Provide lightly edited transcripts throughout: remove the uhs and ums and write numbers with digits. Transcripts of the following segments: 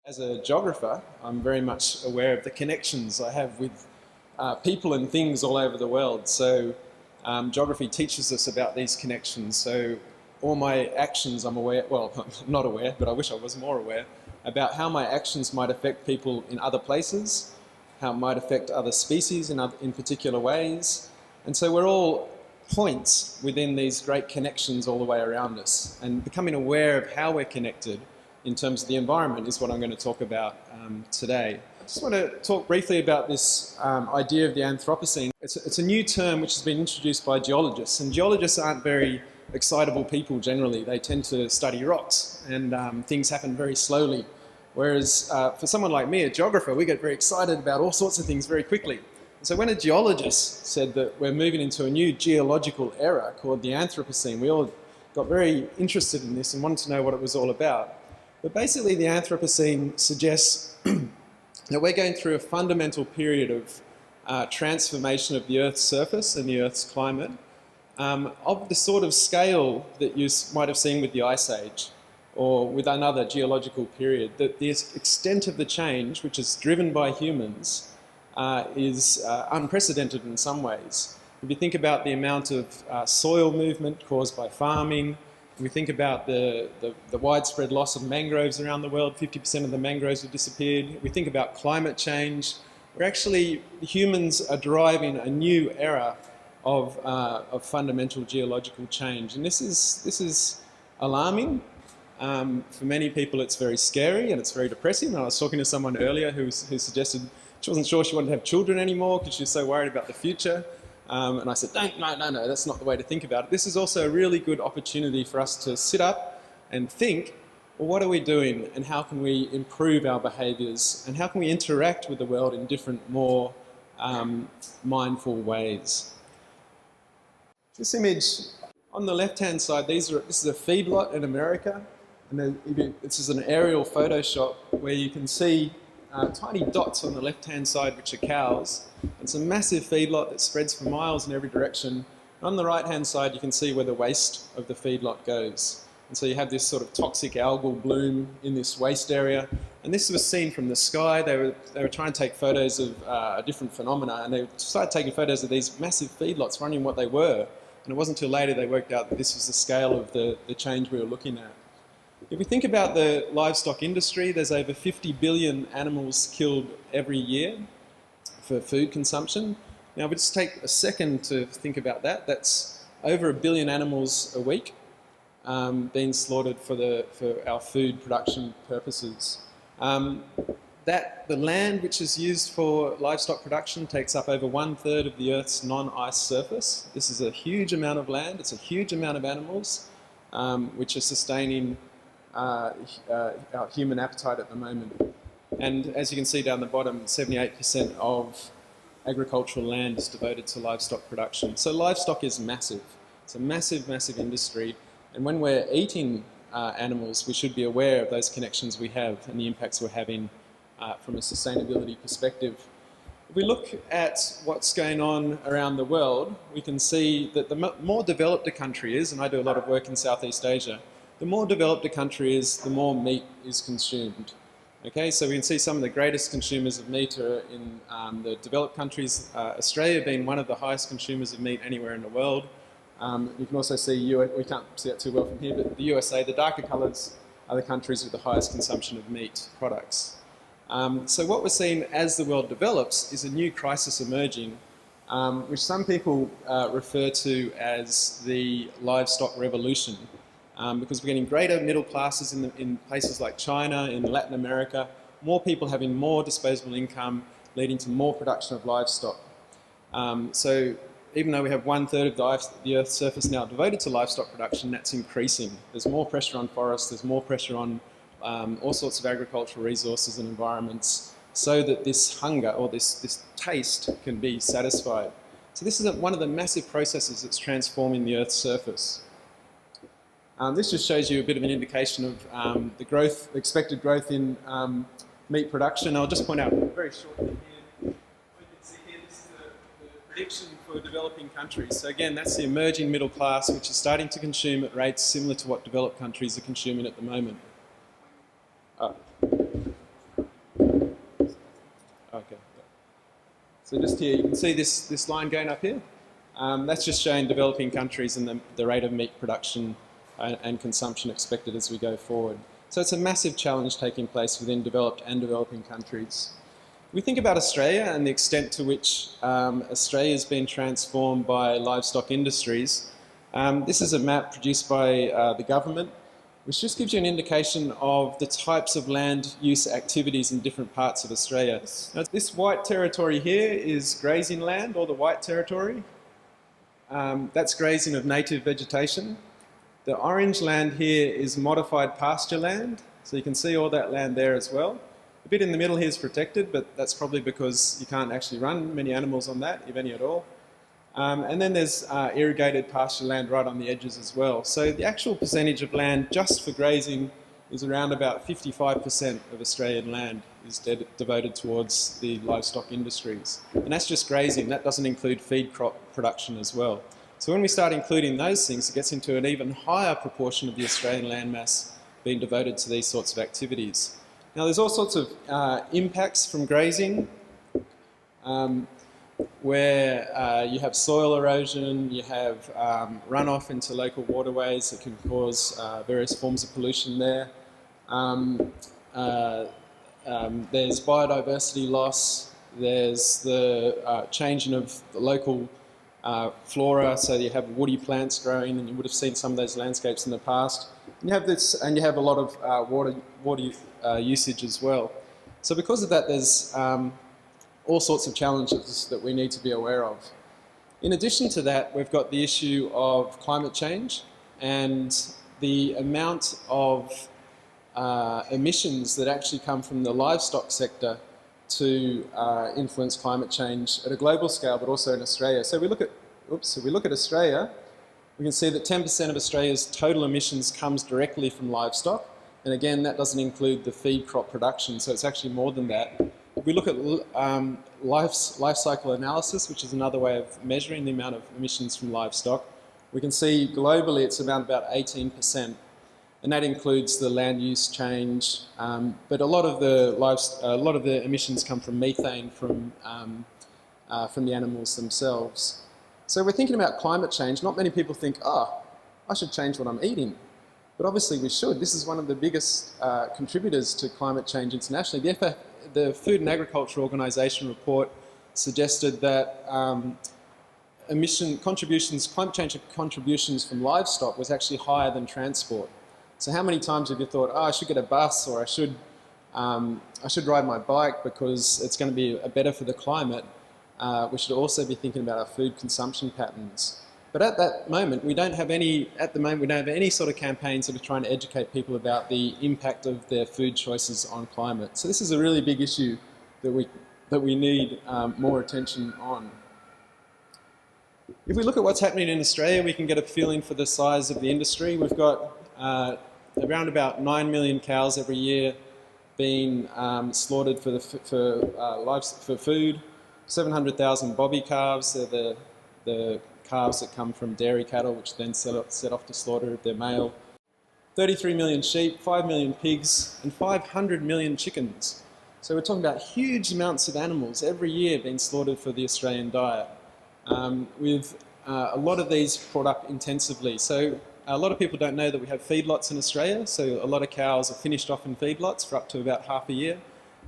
As a geographer, I'm very much aware of the connections I have with people and things all over the world. So geography teaches us about these connections. So all my actions, I'm aware, well, I'm not aware, but I wish I was more aware, about how my actions might affect people in other places, how it might affect other species in particular ways. And so we're all points within these great connections all the way around us. And becoming aware of how we're connected in terms of the environment is what I'm going to talk about today. I just want to talk briefly about this idea of the Anthropocene. It's a new term which has been introduced by geologists, and geologists aren't very excitable people generally. They tend to study rocks, and things happen very slowly. Whereas for someone like me, a geographer, we get very excited about all sorts of things very quickly. And so when a geologist said that we're moving into a new geological era called the Anthropocene, we all got very interested in this and wanted to know what it was all about. But basically the Anthropocene suggests that we're going through a fundamental period of transformation of the Earth's surface and the Earth's climate of the sort of scale that you might have seen with the Ice Age or with another geological period, that the extent of the change, which is driven by humans, is unprecedented in some ways. If you think about the amount of soil movement caused by farming, we think about the widespread loss of mangroves around the world, 50% of the mangroves have disappeared. We think about climate change. Humans are driving a new era of fundamental geological change. And this is alarming. For many people it's very scary and it's very depressing. And I was talking to someone earlier who suggested she wasn't sure she wanted to have children anymore because she was so worried about the future. And I said, no, that's not the way to think about it. This is also a really good opportunity for us to sit up and think, well, what are we doing and how can we improve our behaviours and how can we interact with the world in different, more mindful ways. This image on the left-hand side, this is a feedlot in America, and this is an aerial Photoshop where you can see tiny dots on the left-hand side, which are cows. It's a massive feedlot that spreads for miles in every direction. And on the right-hand side, you can see where the waste of the feedlot goes. And so you have this sort of toxic algal bloom in this waste area. And this was seen from the sky. They were trying to take photos of different phenomena, and they started taking photos of these massive feedlots running what they were. And it wasn't until later they worked out that this was the scale of the change we were looking at. If we think about the livestock industry, there's over 50 billion animals killed every year for food consumption. Now, if we just take a second to think about that, that's over 1 billion animals a week being slaughtered for our food production purposes. The land which is used for livestock production takes up over 1/3 of the Earth's non-ice surface. This is a huge amount of land, it's a huge amount of animals which are sustaining our human appetite at the moment. And as you can see down the bottom, 78% of agricultural land is devoted to livestock production. So livestock is massive. It's a massive, massive industry. And when we're eating animals, we should be aware of those connections we have and the impacts we're having from a sustainability perspective. If we look at what's going on around the world, we can see that the more developed a country is, and I do a lot of work in Southeast Asia, the more developed a country is, the more meat is consumed. Okay, so we can see some of the greatest consumers of meat are in the developed countries, Australia being one of the highest consumers of meat anywhere in the world. You can also see, we can't see that too well from here, but the USA, the darker colours are the countries with the highest consumption of meat products. So what we're seeing as the world develops is a new crisis emerging, which some people refer to as the Livestock Revolution. Because we're getting greater middle classes in places like China, in Latin America, more people having more disposable income, leading to more production of livestock. So even though we have 1/3 of the Earth's surface now devoted to livestock production, that's increasing. There's more pressure on forests, there's more pressure on all sorts of agricultural resources and environments, so that this hunger or this taste can be satisfied. So this is one of the massive processes that's transforming the Earth's surface. This just shows you a bit of an indication of the expected growth in meat production. I'll just point out very shortly here, we can see here this is the prediction for developing countries. So again, that's the emerging middle class, which is starting to consume at rates similar to what developed countries are consuming at the moment. So just here, you can see this line going up here. That's just showing developing countries and the rate of meat production and consumption expected as we go forward. So it's a massive challenge taking place within developed and developing countries. We think about Australia and the extent to which Australia has been transformed by livestock industries. This is a map produced by the government, which just gives you an indication of the types of land use activities in different parts of Australia. Now, this white territory here is grazing land, or the white territory. That's grazing of native vegetation. The orange land here is modified pasture land, so you can see all that land there as well. The bit in the middle here is protected, but that's probably because you can't actually run many animals on that, if any at all. And then there's irrigated pasture land right on the edges as well. So the actual percentage of land just for grazing is around about 55% of Australian land is devoted towards the livestock industries. And that's just grazing, that doesn't include feed crop production as well. So when we start including those things, it gets into an even higher proportion of the Australian landmass being devoted to these sorts of activities. Now there's all sorts of impacts from grazing, where you have soil erosion, you have runoff into local waterways that can cause various forms of pollution there. There's biodiversity loss, there's the changing of the local flora, so you have woody plants growing, and you would have seen some of those landscapes in the past. And you have this, and you have a lot of water usage as well. So because of that, there's all sorts of challenges that we need to be aware of. In addition to that, we've got the issue of climate change and the amount of emissions that actually come from the livestock sector to influence climate change at a global scale, but also in Australia. So we look at Australia, we can see that 10% of Australia's total emissions comes directly from livestock. And again, that doesn't include the feed crop production, so it's actually more than that. If we look at life cycle analysis, which is another way of measuring the amount of emissions from livestock, we can see globally it's around about 18%. And that includes the land use change, but a lot of the emissions come from methane from the animals themselves. So we're thinking about climate change. Not many people think, I should change what I'm eating. But obviously we should. This is one of the biggest contributors to climate change internationally. The Food and Agriculture Organization report suggested that climate change contributions from livestock was actually higher than transport. So how many times have you thought, I should get a bus, or I should ride my bike because it's going to be better for the climate? We should also be thinking about our food consumption patterns. But at that moment, we don't have any sort of campaigns that are trying to educate people about the impact of their food choices on climate. So this is a really big issue that we need more attention on. If we look at what's happening in Australia, we can get a feeling for the size of the industry. We've got around about 9 million cows every year being slaughtered for food. 700,000 bobby calves, they're the calves that come from dairy cattle, which then set off to slaughter if they're male. 33 million sheep, 5 million pigs, and 500 million chickens. So we're talking about huge amounts of animals every year being slaughtered for the Australian diet, with a lot of these brought up intensively. So a lot of people don't know that we have feedlots in Australia, so a lot of cows are finished off in feedlots for up to about half a year.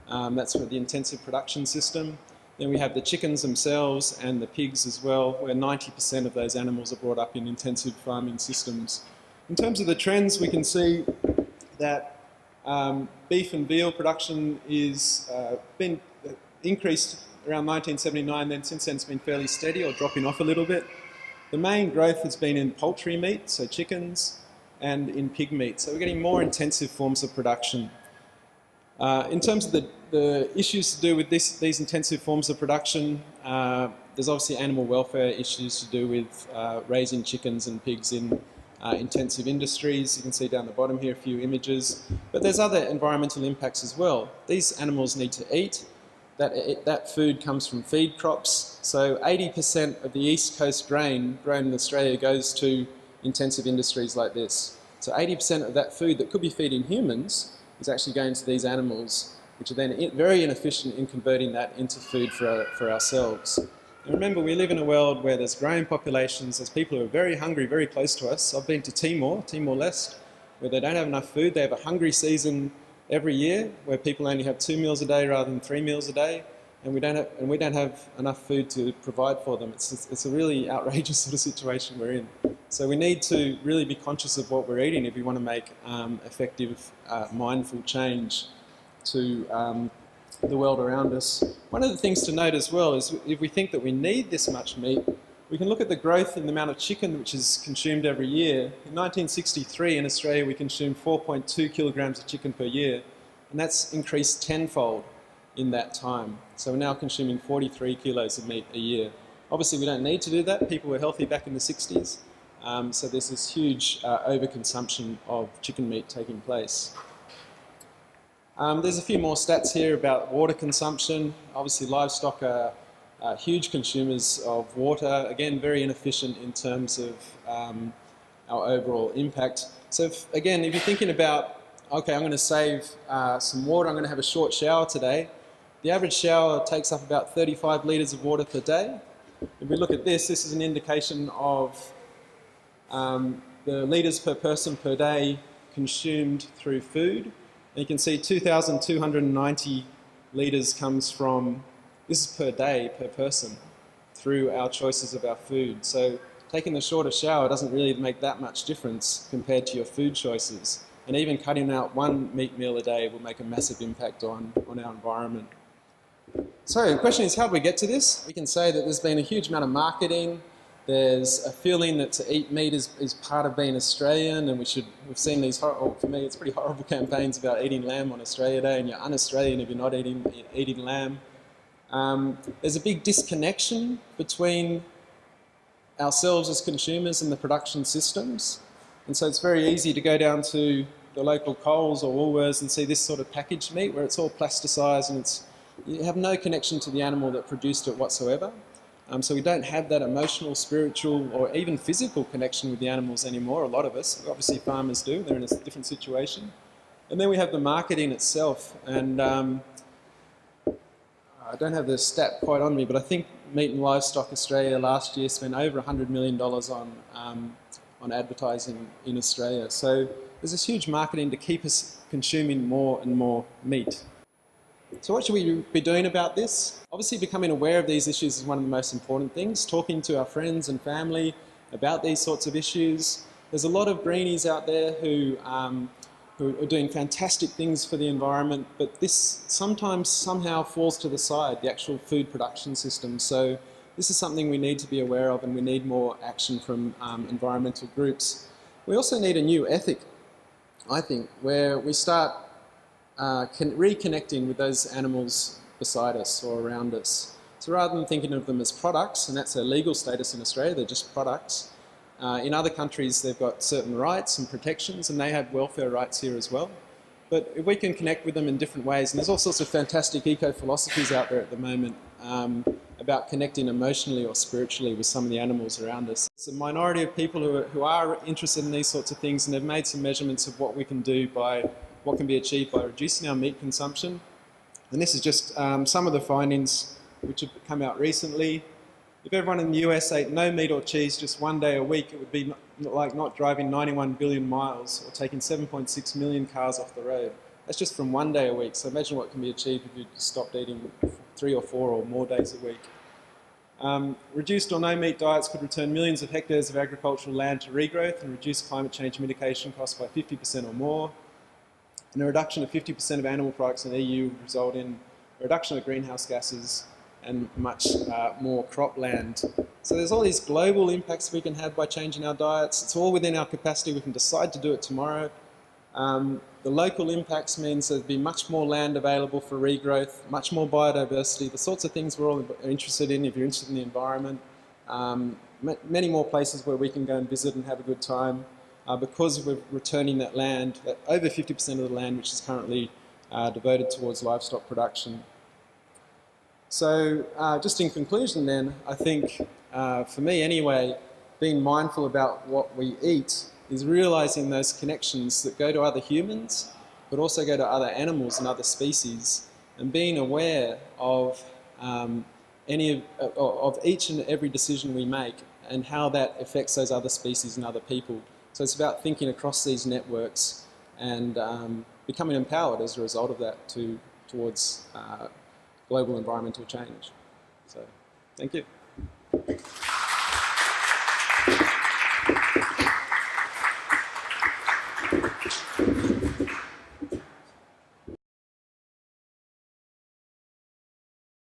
That's for the intensive production system. Then we have the chickens themselves and the pigs as well, where 90% of those animals are brought up in intensive farming systems. In terms of the trends, we can see that beef and veal production is been increased around 1979, then since then it's been fairly steady or dropping off a little bit. The main growth has been in poultry meat, so chickens, and in pig meat. So we're getting more intensive forms of production. In terms of the issues to do with these intensive forms of production, there's obviously animal welfare issues to do with raising chickens and pigs in intensive industries. You can see down the bottom here a few images. But there's other environmental impacts as well. These animals need to eat. That food comes from feed crops. So 80% of the East Coast grain grown in Australia goes to intensive industries like this. So 80% of that food that could be feeding humans is actually going to these animals. which are then very inefficient in converting that into food for ourselves. And remember, we live in a world where there's growing populations, there's people who are very hungry, very close to us. I've been to Timor-Leste, where they don't have enough food. They have a hungry season every year, where people only have 2 meals a day rather than 3 meals a day, and we don't have enough food to provide for them. It's a really outrageous sort of situation we're in. So we need to really be conscious of what we're eating if we want to make effective, mindful change to the world around us. One of the things to note as well is if we think that we need this much meat, we can look at the growth in the amount of chicken which is consumed every year. In 1963 in Australia we consumed 4.2 kilograms of chicken per year, and that's increased tenfold in that time. So we're now consuming 43 kilos of meat a year. Obviously we don't need to do that. People were healthy back in the 60s. So there's this huge overconsumption of chicken meat taking place. There's a few more stats here about water consumption. Obviously livestock are huge consumers of water, again very inefficient in terms of our overall impact. So if you're thinking about, okay, I'm going to save some water, I'm going to have a short shower today, the average shower takes up about 35 litres of water per day. If we look at this is an indication of the litres per person per day consumed through food. And you can see 2,290 litres comes from, this is per day, per person, through our choices of our food. So taking a shorter shower doesn't really make that much difference compared to your food choices. And even cutting out one meat meal a day will make a massive impact on our environment. So the question is, how do we get to this? We can say that there's been a huge amount of marketing. There's a feeling that to eat meat is part of being Australian, and we've seen these, for me it's pretty horrible campaigns about eating lamb on Australia Day, and you're un-Australian if you're not eating lamb. There's a big disconnection between ourselves as consumers and the production systems, and so it's very easy to go down to the local Coles or Woolworths and see this sort of packaged meat where it's all plasticized and you have no connection to the animal that produced it whatsoever. So we don't have that emotional, spiritual, or even physical connection with the animals anymore, a lot of us. Obviously farmers do, they're in a different situation. And then we have the marketing itself, and I don't have the stat quite on me, but I think Meat and Livestock Australia last year spent over $100 million on advertising in Australia. So there's this huge marketing to keep us consuming more and more meat. So what should we be doing about this? Obviously becoming aware of these issues is one of the most important things. Talking to our friends and family about these sorts of issues. There's a lot of greenies out there who are doing fantastic things for the environment, but this sometimes somehow falls to the side, the actual food production system. So this is something we need to be aware of, and we need more action from environmental groups. We also need a new ethic, I think, where we start reconnecting with those animals beside us or around us. So rather than thinking of them as products, and that's their legal status in Australia, they're just products. In other countries they've got certain rights and protections, and they have welfare rights here as well. But if we can connect with them in different ways, and there's all sorts of fantastic eco-philosophies out there at the moment about connecting emotionally or spiritually with some of the animals around us. It's a minority of people who are interested in these sorts of things, and they've made some measurements of what we can do by what can be achieved by reducing our meat consumption. And this is just some of the findings which have come out recently. If everyone in the US ate no meat or cheese just one day a week, it would be like not driving 91 billion miles or taking 7.6 million cars off the road. That's just from one day a week. So imagine what can be achieved if you stopped eating 3 or 4 or more days a week. Reduced or no meat diets could return millions of hectares of agricultural land to regrowth and reduce climate change mitigation costs by 50% or more. And a reduction of 50% of animal products in the EU would result in a reduction of greenhouse gases and much more cropland. So there's all these global impacts we can have by changing our diets. It's all within our capacity. We can decide to do it tomorrow. The local impacts means there'd be much more land available for regrowth, much more biodiversity, the sorts of things we're all interested in if you're interested in the environment. Many more places where we can go and visit and have a good time. Because we're returning that land, over 50% of the land which is currently devoted towards livestock production. So just in conclusion then, I think for me anyway, being mindful about what we eat is realising those connections that go to other humans but also go to other animals and other species, and being aware of of each and every decision we make and how that affects those other species and other people. So it's about thinking across these networks and becoming empowered as a result of that towards global environmental change. So, thank you.